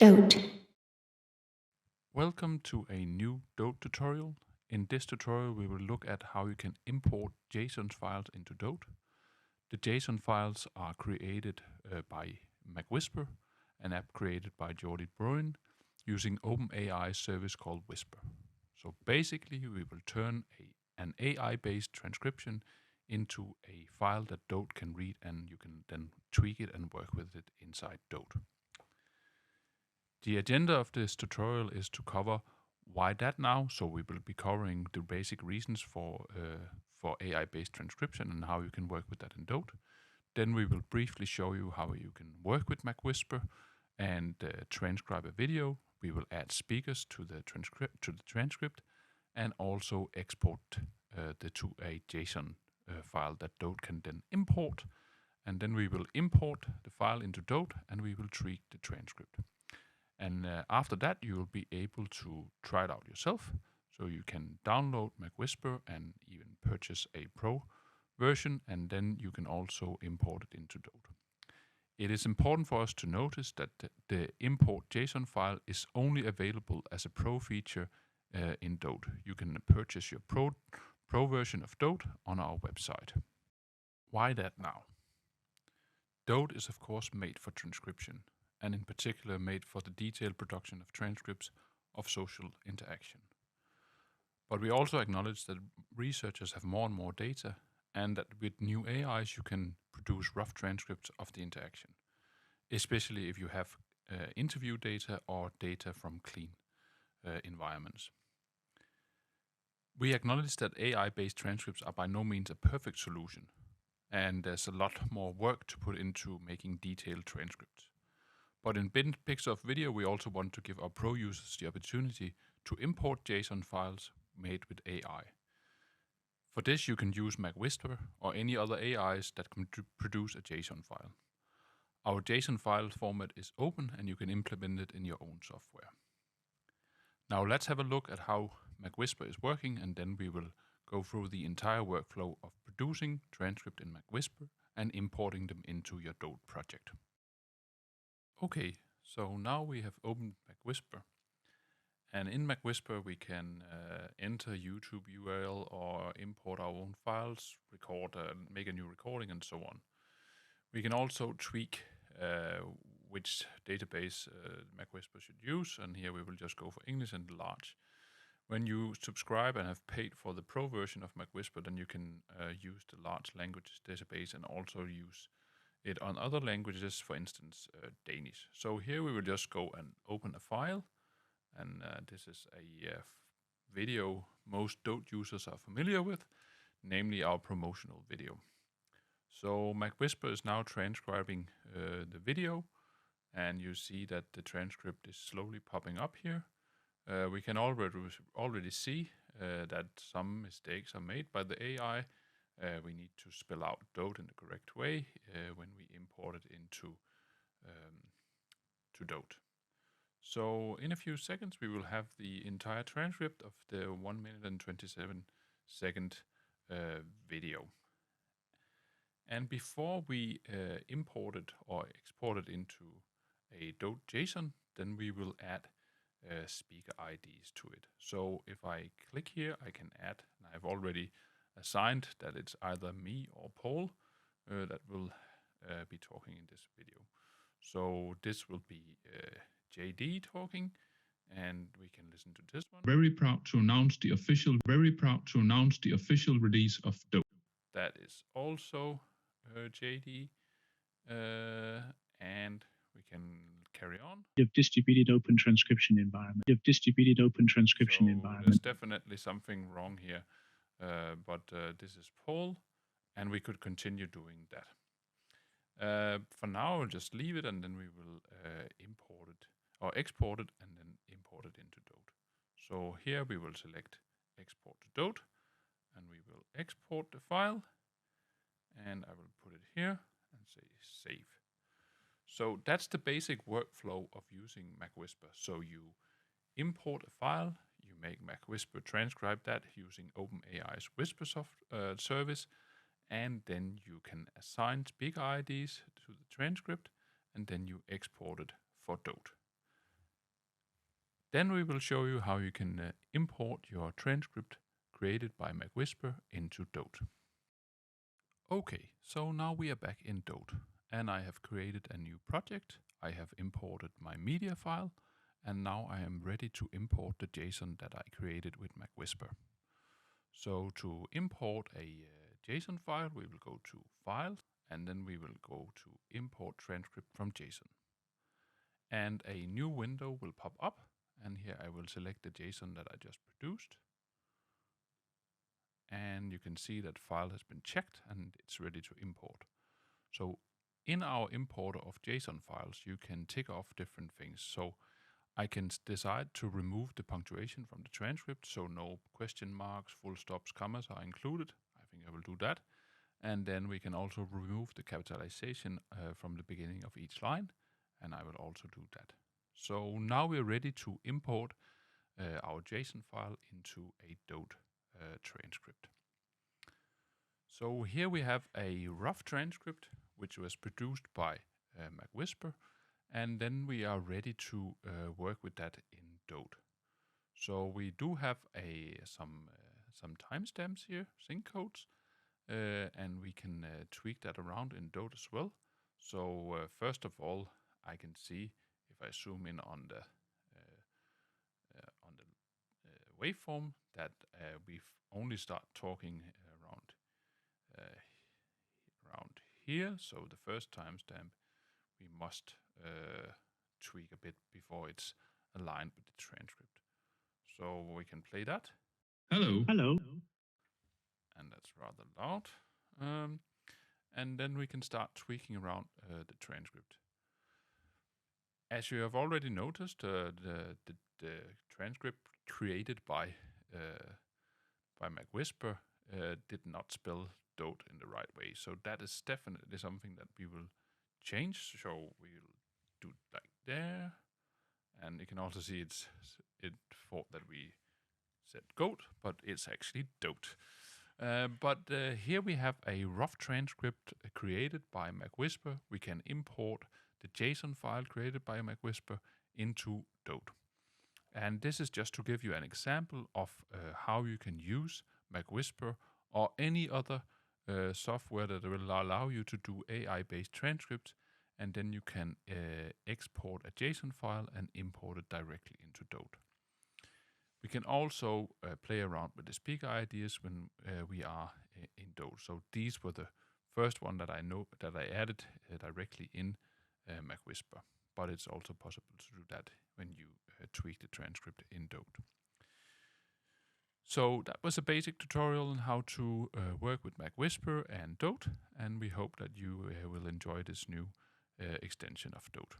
Dote. Welcome to a new Dote tutorial. In this tutorial we will look at how you can import JSON files into Dote. The JSON files are created by MacWhisper, an app created by Jordi Bruin using OpenAI service called Whisper. So basically we will turn an AI-based transcription into a file that Dote can read, and you can then tweak it and work with it inside Dote. The agenda of this tutorial is to cover why that now. So we will be covering the basic reasons for AI-based transcription and how you can work with that in Dote. Then we will briefly show you how you can work with MacWhisper and transcribe a video. We will add speakers to the transcript and also export to a JSON file that Dote can then import. And then we will import the file into Dote and we will tweak the transcript. And after that, you will be able to try it out yourself. So you can download MacWhisper and even purchase a Pro version, and then you can also import it into Dote. It is important for us to notice that the import JSON file is only available as a Pro feature in Dote. You can purchase your Pro version of Dote on our website. Why that now? Dote is of course made for transcription, and in particular made for the detailed production of transcripts of social interaction. But we also acknowledge that researchers have more and more data, and that with new AIs you can produce rough transcripts of the interaction, especially if you have interview data or data from clean environments. We acknowledge that AI-based transcripts are by no means a perfect solution, and there's a lot more work to put into making detailed transcripts. But in Picture of Video, we also want to give our Pro users the opportunity to import JSON files made with AI. For this, you can use MacWhisper or any other AIs that can produce a JSON file. Our JSON file format is open and you can implement it in your own software. Now let's have a look at how MacWhisper is working, and then we will go through the entire workflow of producing transcript in MacWhisper and importing them into your Dote project. Okay, so now we have opened MacWhisper, and in MacWhisper we can enter YouTube URL or import our own files, record, make a new recording, and so on. We can also tweak which database MacWhisper should use, and here we will just go for English and large. When you subscribe and have paid for the Pro version of MacWhisper, then you can use the large languages database and also use it on other languages, for instance Danish. So here we will just go and open a file, and this is a video most Dote users are familiar with, namely our promotional video. So MacWhisper is now transcribing the video, and you see that the transcript is slowly popping up here. We can already see that some mistakes are made by the AI. We need to spell out Dote in the correct way when we import it into to Dote. So in a few seconds we will have the entire transcript of the 1 minute and 27 second video. And before we import it or export it into a Dote JSON, then we will add speaker IDs to it. So if I click here, I can add, and I've already assigned that it's either me or Paul that will be talking in this video. So this will be JD talking, and we can listen to this one. Very proud to announce the official release of Dote. That is also JD, and we can carry on. Distributed open transcription environment. There's definitely something wrong here, but this is Paul, and we could continue doing that. For now, I'll just leave it, and then we will import it or export it and then import it into Dote. So here we will select export to Dote, and we will export the file, and I will put it here and say save. So that's the basic workflow of using MacWhisper. So you import a file, you make MacWhisper transcribe that using OpenAI's Whisper service, and then you can assign speaker IDs to the transcript, and then you export it for Dote. Then we will show you how you can import your transcript created by MacWhisper into Dote. Okay, so now we are back in Dote, and I have created a new project. I have imported my media file, and now I am ready to import the JSON that I created with MacWhisper. So to import a JSON file, we will go to File, and then we will go to Import Transcript from JSON. And a new window will pop up, and here I will select the JSON that I just produced. And you can see that file has been checked and it's ready to import. So in our importer of JSON files, you can tick off different things. So I can decide to remove the punctuation from the transcript, so no question marks, full stops, commas are included. I think I will do that. And then we can also remove the capitalization from the beginning of each line, and I will also do that. So now we're ready to import our JSON file into a Dote transcript. So here we have a rough transcript which was produced by MacWhisper, and then we are ready to work with that in Dote. So we do have some timestamps here, sync codes, and we can tweak that around in Dote as well. So first of all, I can see if I zoom in on the waveform that we've only start talking around here. So the first timestamp we must tweak a bit before it's aligned with the transcript. So we can play that. Hello. Hello. And that's rather loud. And then we can start tweaking around the transcript. As you have already noticed, the transcript created by MacWhisper did not spell Dote in the right way. So that is definitely something that we will change. So we'll do like there. And you can also see it thought that we said goat, but it's actually Dote. But here we have a rough transcript created by MacWhisper. We can import the JSON file created by MacWhisper into Dote. And this is just to give you an example of how you can use MacWhisper or any other software that will allow you to do AI-based transcripts, and then you can export a JSON file and import it directly into Dote. We can also play around with the speaker ideas when we are in Dote. So these were the first one that I added directly in MacWhisper, but it's also possible to do that when you tweak the transcript in Dote. So that was a basic tutorial on how to work with MacWhisper and Dote, and we hope that you will enjoy this new extension of Dote.